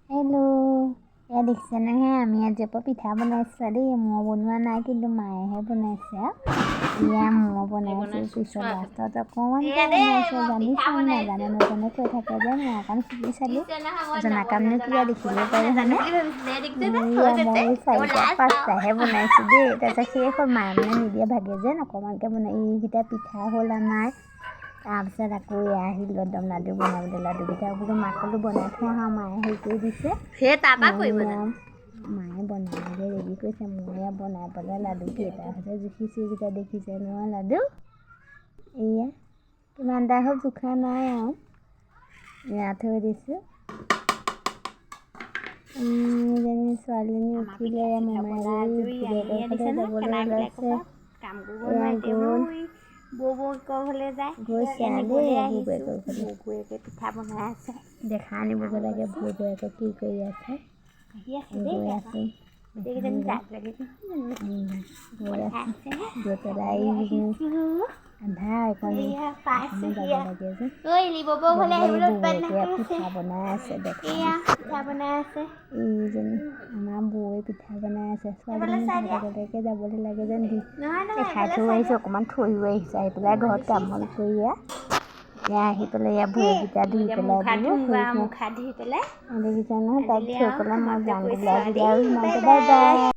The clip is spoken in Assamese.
হেল্ল', এয়া দেখিছে নহয় আমি আজি পিঠা বনাইছোঁ দেই। মই বনোৱা নাই, কিন্তু মায়েহে বনাইছে। এয়া মই বনাইছোঁ, পিছত লাষ্টত অকণমানকৈ বনাইছোঁ। জানিছোঁ নাজানে কৈ থাকে যে মই অকণ শিকি চালোঁ। জনা কামনো কিবা দেখিব পাৰি হয়নে? মই 4-5টাহে বনাইছোঁ দেই। তাৰপিছত শেষ হ'ল, মায়ে মানে নিদিয়ে ভাগে যেন অকণমানকৈ বনাই। এইকেইটা পিঠা হ'ল আমাৰ। তাৰপিছত আকৌ এয়া আহিলোঁ একদম লাডু বনাবলৈ। লাডুকেইটা বোলো মাক ক'লোঁ বনাই থওঁ আৰু মায়ে হেৰি কৰি দিছে। মায়ে বনাই মেলি ৰেডি কৰিছে। মই এয়া বনাই পেলাই লাডু কেইটা হৈছে জুখিছোঁ। এইকেইটা দেখিছে নহয় লাডু। এয়া কিমানটা হ'ল জোখা নাই আৰু এয়া থৈ দিছোঁ। ছোৱালীজনী উঠিলে, মোমাই উঠিলে যাবলৈ ওলাইছে। এয়া গ'ল পিঠা বনাই আছে। দেখা আনিবগৈ লাগে বৌৱে কি কৰি আছে। গৈ আছোঁ গৈ পেলাই আন্ধাৰ পিঠা বনাই আছে। এইজনী আমাৰ বৌৱে পিঠা বনাই আছে। ছোৱালীজনী যাবলৈ লাগে যেন দেখাই থৈ আহিছোঁ, অকণমান থৈও আহিছোঁ। আহি পেলাই ঘৰত কাম বন কৰি আহি পেলাই ভৰিকেইটা ধুই পেলাই দেখিছা নহয় তাইক থৈ পেলাই মই যাওঁ। Bye bye.